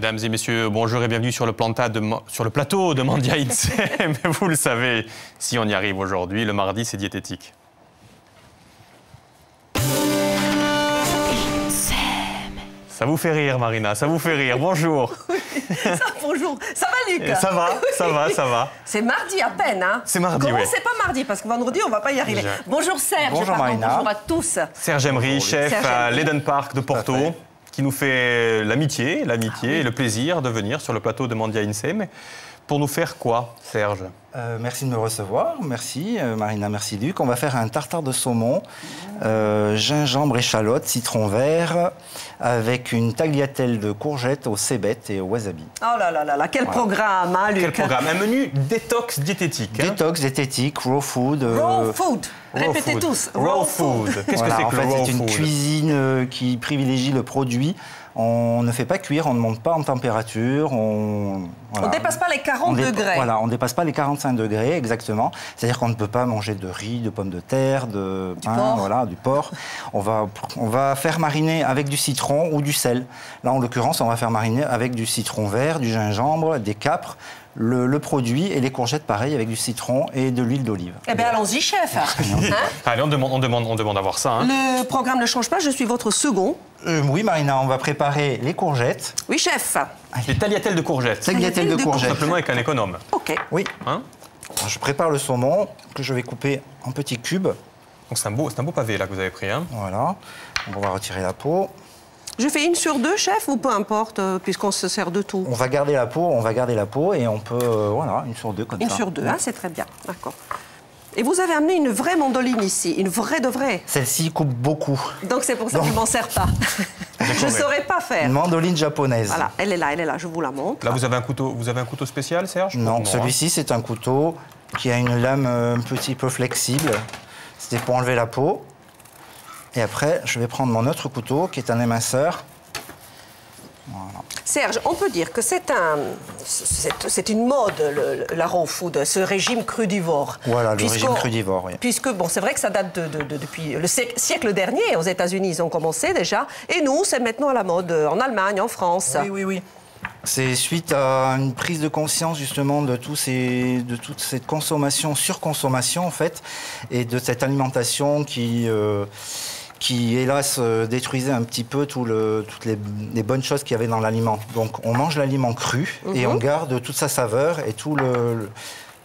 Mesdames et messieurs, bonjour et bienvenue sur le plateau de Mandia Insem. Vous le savez, si on y arrive aujourd'hui, le mardi, c'est diététique. Ça vous fait rire, Marina, ça vous fait rire. Bonjour. Oui, bonjour. Ça va, Luc? Ça va, ça va, ça va. C'est mardi à peine, hein? C'est mardi, oui. C'est pas mardi, parce que vendredi, on va pas y arriver. Bonjour Serge. Bonjour Marina. Bonjour à tous. Serge Emery, chef à l'Eden Park de Porto, qui nous fait l'amitié et le plaisir de venir sur le plateau de Mandia Insem. Pour nous faire quoi, Serge? Merci de me recevoir, merci Marina, merci Luc. On va faire un tartare de saumon, gingembre, échalote, citron vert, avec une tagliatelle de courgettes au cébette et au wasabi. Oh là là là là, quel programme, hein, Luc? Quel programme? Un menu détox diététique. Hein? Détox diététique, raw food. Raw food. Répétez tous. Raw food. Qu'est-ce que c'est que le raw food? C'est une cuisine qui privilégie le produit. On ne fait pas cuire, on ne monte pas en température. On ne dépasse pas les 40 degrés. Voilà, on ne dépasse pas les 45 degrés, exactement. C'est-à-dire qu'on ne peut pas manger de riz, de pommes de terre, de pain, voilà, du porc. On va faire mariner avec du citron ou du sel. Là, en l'occurrence, on va faire mariner avec du citron vert, du gingembre, des capres, le produit et les courgettes, pareil, avec du citron et de l'huile d'olive. Eh bien, allons-y, chef. Allez, on demande à voir ça. Hein. Le programme ne change pas, je suis votre second. Oui, Marina, on va préparer les courgettes. Oui, chef. Les tagliatelles de courgettes. Tagliatelles de courgettes. Simplement avec un économe. OK. Oui. Hein? Alors, je prépare le saumon que je vais couper en petits cubes. Donc c'est un beau pavé là que vous avez pris. Hein. Voilà. On va retirer la peau. Je fais une sur deux, chef, ou peu importe, puisqu'on se sert de tout? On va garder la peau, et on peut, voilà, une sur deux comme ça. Une sur deux, hein, c'est très bien, d'accord. Et vous avez amené une vraie mandoline ici, une vraie de vraie. Celle-ci coupe beaucoup. Donc c'est pour ça que je ne m'en sers pas. Je ne saurais pas faire. Une mandoline japonaise. Voilà, elle est là, je vous la montre. Là, vous avez un couteau spécial, Serge? Non, celui-ci, c'est un couteau qui a une lame un petit peu flexible. C'était pour enlever la peau. Et après, je vais prendre mon autre couteau, qui est un éminceur. Voilà. Serge, on peut dire que c'est une mode, la raw food, ce régime crudivore. Voilà, le régime crudivore, oui. Puisque, bon, c'est vrai que ça date depuis le siècle dernier. Aux États-Unis, ils ont commencé déjà. Et nous, c'est maintenant à la mode en Allemagne, en France. Oui. C'est suite à une prise de conscience, justement, de toute cette consommation, surconsommation, en fait, et de cette alimentation qui hélas, détruisait un petit peu toutes les bonnes choses qu'il y avait dans l'aliment. Donc, on mange l'aliment cru et on garde toute sa saveur et tout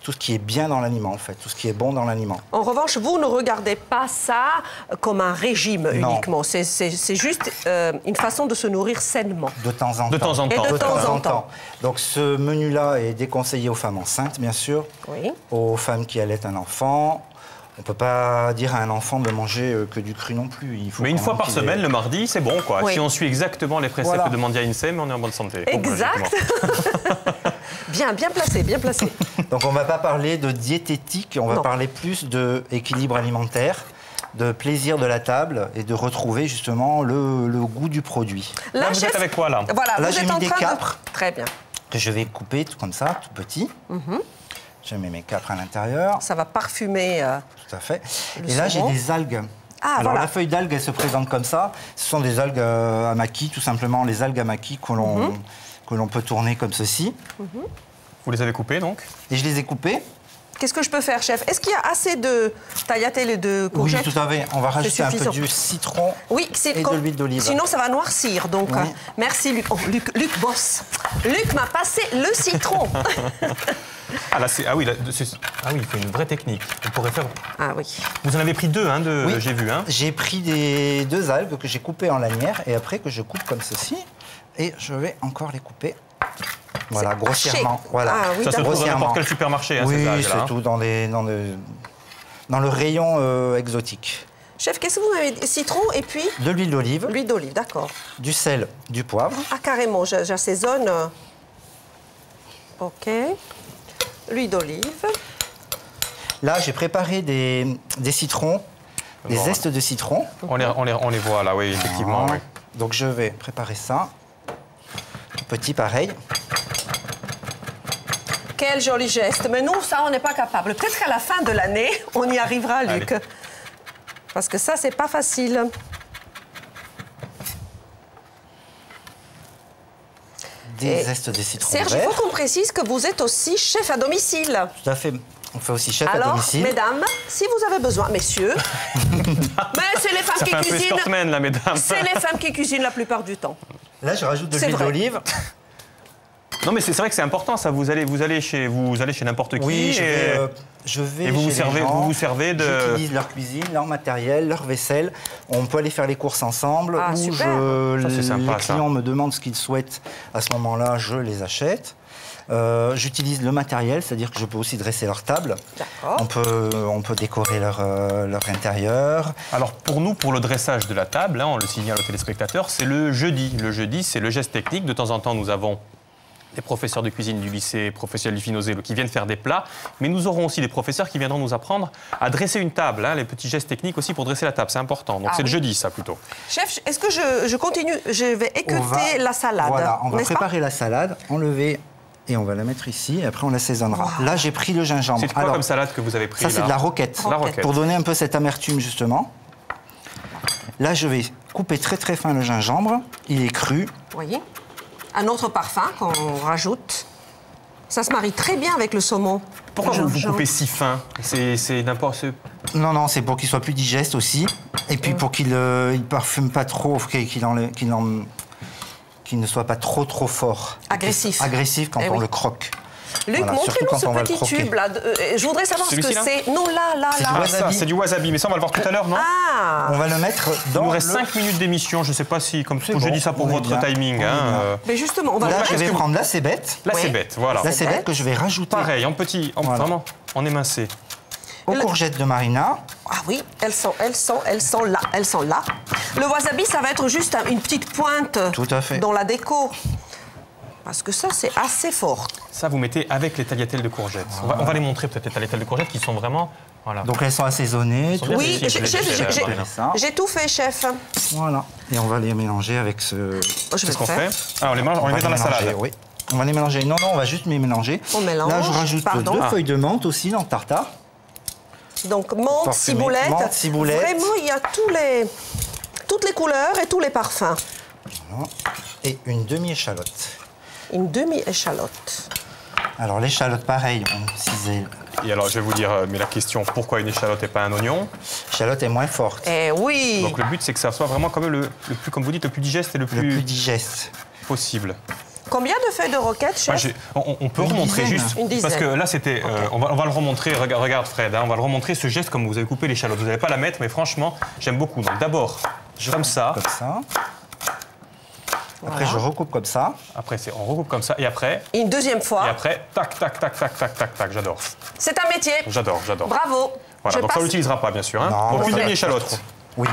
ce qui est bien dans l'aliment, en fait, tout ce qui est bon dans l'aliment. En revanche, vous ne regardez pas ça comme un régime uniquement. C'est juste une façon de se nourrir sainement. De temps en temps. De temps en temps. Et de temps en temps. Donc, ce menu-là est déconseillé aux femmes enceintes, bien sûr, aux femmes qui allaitent un enfant. On ne peut pas dire à un enfant de manger que du cru non plus. Mais une fois par semaine, le mardi, c'est bon, quoi. Oui. Si on suit exactement les préceptes de Mandia Insem, on est en bonne santé. Exact. Bien placé, bien placé. Donc, on ne va pas parler de diététique, on va parler plus d'équilibre alimentaire, de plaisir de la table et de retrouver justement le goût du produit. Là, vous êtes avec quoi, là? Voilà, là, j'ai mis des capres. Très bien. Que je vais couper tout comme ça, tout petit. Je mets mes capres à l'intérieur. Ça va parfumer. Tout à fait. Et là, j'ai des algues. Alors, la feuille d'algue, elle se présente comme ça. Ce sont des algues à maquis, tout simplement. Les algues à maquis que l'on peut tourner comme ceci. Vous les avez coupées, donc? Et je les ai coupées. Qu'est-ce que je peux faire, chef? Est-ce qu'il y a assez de tagliatelle et de courgettes? Oui, tout à fait. On va rajouter un peu du citron et de l'huile d'olive. Sinon, ça va noircir. Donc, merci, Luc. Oh, Luc bosse. Luc m'a passé le citron. Oui, il faut une vraie technique. On pourrait faire... Ah oui. Vous en avez pris deux, hein, j'ai vu. Hein. J'ai pris deux algues que j'ai coupées en lanières et après que je coupe comme ceci. Et je vais encore les couper. Voilà, grossièrement. Voilà. Ah, oui, ça se trouve dans n'importe quel supermarché, hein, oui, ces algues-là. c'est tout dans le rayon exotique. Chef, qu'est-ce que vous m'avez dit? Citron et puis? De l'huile d'olive. L'huile d'olive, d'accord. Du sel, du poivre. Ah, carrément, j'assaisonne. OK. L'huile d'olive. Là, j'ai préparé des citrons, des zestes de citron. On les voit là, oui, effectivement. Voilà. Donc, je vais préparer ça. Petit, pareil. Quel joli geste. Mais nous, ça, on n'est pas capable. Peut-être qu'à la fin de l'année, on y arrivera, Luc. Allez. Parce que ça, c'est pas facile. des zestes des citrons Serge, verts. il faut qu'on précise que vous êtes aussi chef à domicile. Tout à fait. On fait aussi chef à Alors, domicile. mesdames, si vous avez besoin, messieurs, mais c'est les femmes Ça qui fait un peu cuisinent. escortman, là, mesdames. C'est les femmes qui cuisinent la plupart du temps. Là, je rajoute de C'est l'huile vrai. d'olive. Non, mais c'est vrai que c'est important, ça. Vous allez chez n'importe qui. Oui, et je vais et vous chez les gens. vous vous servez de... J'utilise leur cuisine, leur matériel, leur vaisselle. On peut aller faire les courses ensemble. Ah, ou super. Ça, c'est sympa, les clients me demandent ce qu'ils souhaitent. À ce moment-là, je les achète. J'utilise le matériel, c'est-à-dire que je peux aussi dresser leur table. D'accord. On peut décorer leur intérieur. Alors, pour nous, pour le dressage de la table, hein, on le signale aux téléspectateurs, c'est le jeudi. Le jeudi, c'est le geste technique. De temps en temps, nous avons des professeurs de cuisine du lycée professionnel du Finozelo qui viennent faire des plats, mais nous aurons aussi des professeurs qui viendront nous apprendre à dresser une table, hein, les petits gestes techniques aussi pour dresser la table, c'est important. Donc c'est le jeudi, ça, plutôt. Chef, est-ce que je continue? Je vais équeuter la salade. Voilà, on va n'est-ce pas? préparer la salade, enlever et on va la mettre ici. Et après, on l'assaisonnera. Wow. Là, j'ai pris le gingembre. C'est quoi Alors, comme salade que vous avez pris ça, là? c'est de la roquette. La roquette. Pour donner un peu cette amertume, justement. Là, je vais couper très très fin le gingembre. Il est cru. Vous voyez? Un autre parfum qu'on rajoute. Ça se marie très bien avec le saumon. Pourquoi Le vous gingembre. coupez si fin? C'est n'importe... Non, non, c'est pour qu'il soit plus digeste aussi. Et puis pour qu'il ne parfume pas trop, qu'il ne soit pas trop fort. Agressif. Agressif quand Eh on oui. le croque. Luc, Voilà, surtout montrez-nous quand ce on va le petit croquer. tube là. Je voudrais savoir ce que Celui-ci, là c'est. Non, là. du Ah, wasabi. ça, c'est du wasabi, mais ça, on va le voir tout à l'heure, non? Ah. On va le mettre Il dans nous reste le... 5 minutes d'émission, je ne sais pas si, comme C'est je bon, dis ça pour on est votre bien, timing. on est Hein, bien. Mais justement, on va Là, le je vais prendre la cébette. Là, Oui. c'est bête, voilà. La cébette que je vais rajouter Pareil, en petit, Voilà. vraiment, en émincé. aux courgettes de Marina. Ah oui, elles sont là. Le wasabi, ça va être juste une petite pointe Tout à fait. dans la déco. Parce que ça, c'est assez fort. Ça, vous mettez avec les tagliatelles de courgettes. On va les montrer peut-être, les tagliatelles de courgettes qui sont vraiment... Voilà. Donc elles sont assaisonnées. sont tout- bien Oui, possible, chef, ça. j'ai tout fait, chef. Voilà. Et on va les mélanger avec ce... Je vais Qu'est-ce le qu'on faire. fait? Ah, on les met dans la mélanger, salade. Oui. On va les mélanger. Non, on va juste les mélanger. On mélange, Là, je rajoute pardon. 2 feuilles de menthe aussi dans le tartare. Donc, menthe, Parfumé. ciboulette. Menthe, ciboulette. Vraiment, il y a toutes les couleurs et tous les parfums. Voilà. Et une demi-échalote. Une demi-échalote. Alors l'échalote, pareil, on cisèle. Et alors, je vais vous dire, mais la question, pourquoi une échalote et pas un oignon? L'échalote est moins forte, Eh oui. Donc le but, c'est que ça soit vraiment quand même le plus, comme vous dites, le plus digeste et le le plus plus digeste. possible. Combien de feuilles de roquette, Moi, chef? on peut Une remontrer dizaine. juste, Une dizaine. parce que là c'était, on va le remontrer, regarde Fred, hein, on va le remontrer ce geste comme vous avez coupé l'échalote. Vous n'allez pas la mettre, mais franchement, j'aime beaucoup. Donc d'abord, comme ça, Comme ça. Après, je recoupe comme ça. après on recoupe comme ça, et après, Une deuxième fois. tac, j'adore. C'est un métier. J'adore. Bravo. Voilà, Je donc ça on passe- l'utilisera pas bien sûr. Hein. Non, Donc une ça- demi-échalote. Oui.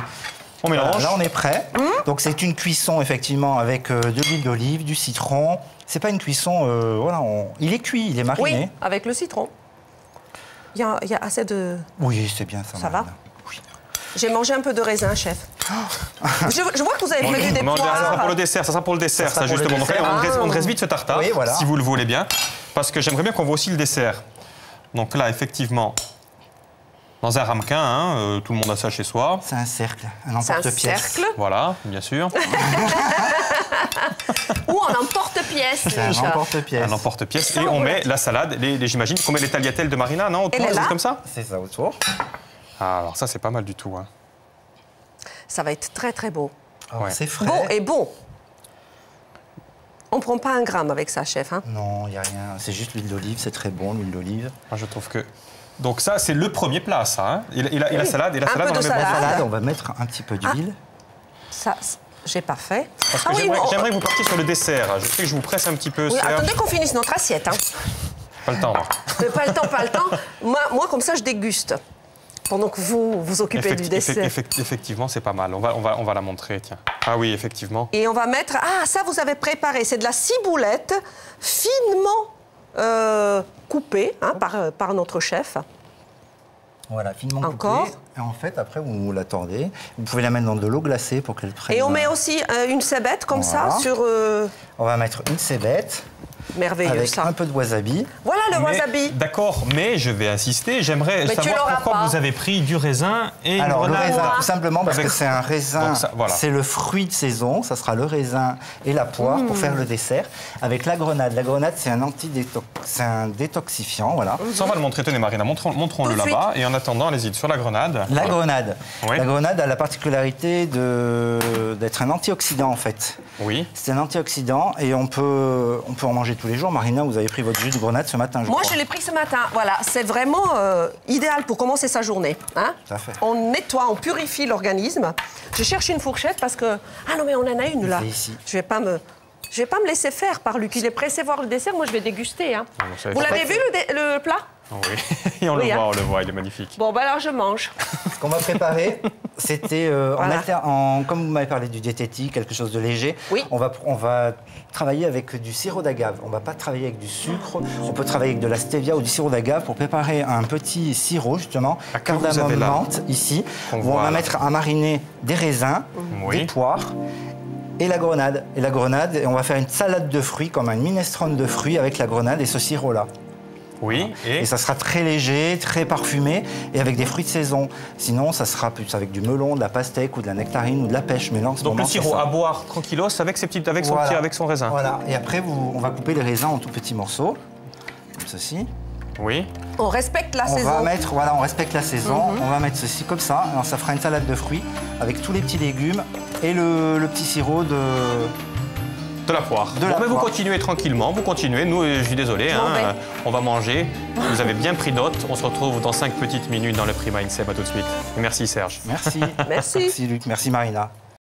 On mélange. Là, on est prêt. Donc, c'est une cuisson, effectivement, avec de l'huile d'olive, du citron. C'est pas une cuisson, voilà, il est cuit, il est mariné. Oui, avec le citron. Il y a assez de... Oui, c'est bien ça. Ça Marina. va Oui. J'ai mangé un peu de raisin, chef. Je vois que vous avez prévu des Mais ça sera pour poires. le dessert, ça sera pour le dessert, Ça ça, sera pour le justement. Donc dessert. allez, on dresse vite ce tartare, Oui, voilà. si vous le voulez bien, parce que j'aimerais bien qu'on voit aussi le dessert. Donc là, effectivement, dans un ramequin, hein, tout le monde a ça chez soi. C'est un cercle, un C'est un emporte-pièce. cercle Voilà, bien sûr. ou en emporte-pièce. C'est un déjà. emporte-pièce. Un emporte-pièce. Ça, Et on ouais. met la salade, j'imagine qu'on met les tagliatelles de Marina, non? Elle est Autour, là. c'est comme ça? C'est ça autour. Ah, alors ça, c'est pas mal du tout. Hein. Ça va être très, très beau. Alors, Ouais. c'est frais. Beau et bon. On prend pas un gramme avec ça, chef. Hein. Non, il n'y a rien. C'est juste l'huile d'olive, c'est très bon, l'huile d'olive. Moi, je trouve que... Donc ça, c'est le premier plat, ça. Hein. Et la salade, Un peu on de la met La salade. salade, on va mettre un petit peu d'huile. Ça, j'ai pas fait. Parce que Ah oui, j'aimerais que vous partiez sur le dessert. Je sais que je vous presse un petit peu, oui, Serge. attendez qu'on finisse notre assiette. Hein. Pas le temps. Hein. Pas le temps. Moi, comme ça, je déguste. Pendant que vous vous occupez du dessert. Effectivement, c'est pas mal. On va la montrer, tiens. Ah oui, effectivement. Et on va mettre... Ah, ça, vous avez préparé. C'est de la ciboulette finement coupée hein, par notre chef. Voilà, finement Encore. coupée. Et en fait, après, vous la tordez. Vous pouvez la mettre dans de l'eau glacée pour qu'elle prenne. Et on met aussi une cébette comme ça Voilà. sur... On va mettre une cébette. Merveilleux, avec ça. un peu de wasabi. Voilà le Mais- wasabi. D'accord, mais je vais insister. J'aimerais Mais tu savoir l'auras pourquoi pas. vous avez pris du raisin et Alors une le grenade. raisin, tout simplement parce Avec- que c'est un raisin, Donc ça, voilà. c'est le fruit de saison, ça sera le raisin et la poire pour faire le dessert. Avec la grenade c'est un détoxifiant, voilà. Ça, on va le montrer. Tenez, Marina, montrons-le Tout de là-bas. Et en attendant, allez-y, sur la grenade. La grenade. Oui. La grenade a la particularité d'être un antioxydant en fait. Oui. C'est un antioxydant et on peut en manger tous les jours. Marina, vous avez pris votre jus de grenade ce matin, je Moi, crois. je l'ai pris ce matin. Voilà, c'est vraiment idéal pour commencer sa journée. Hein. Tout à fait. On nettoie, on purifie l'organisme. Je cherche une fourchette parce que... Ah non, mais on en a une là. C'est ici. Je vais pas me laisser faire par Luc. Il est pressé voir le dessert. Moi, je vais déguster. Hein. Ah, vous savez Vous pas. l'avez vu le plat? Oui. Et on Oui, hein. le voit, il est magnifique. Bon, ben alors je mange. Ce qu'on va préparer, c'était, Voilà. comme vous m'avez parlé du diététique, quelque chose de léger, Oui. on va travailler avec du sirop d'agave. On ne va pas travailler avec du sucre, on peut travailler avec de la stevia ou du sirop d'agave pour préparer un petit sirop, justement, Ah, que vous avez cardamome là. menthe, ici, Qu'on où on voit, va là. mettre à mariner des raisins, Oui. des poires, et la grenade. Et on va faire une salade de fruits, comme un minestrone de fruits avec la grenade et ce sirop-là. Oui. Et Et ça sera très léger, très parfumé et avec des fruits de saison. Sinon, ça sera plus avec du melon, de la pastèque ou de la nectarine ou de la pêche. Mais là, en ce donc moment, le c'est sirop ça. à boire tranquillos avec Voilà. avec son raisin. Voilà. Et après, on va couper les raisins en tout petits morceaux, comme ceci. Oui. On respecte la On saison. va mettre, voilà, on respecte la saison. On va mettre ceci comme ça. Alors, ça fera une salade de fruits avec tous les petits légumes et le petit sirop de. De la poire. De la Mais vous poire. continuez tranquillement, vous continuez. Nous, je suis désolé, Bon, ben. on va manger. Vous avez bien pris note. On se retrouve dans 5 petites minutes dans le Prix Mindset. À tout de suite. Et merci Serge. Merci. Merci. Merci Luc. Merci Marina.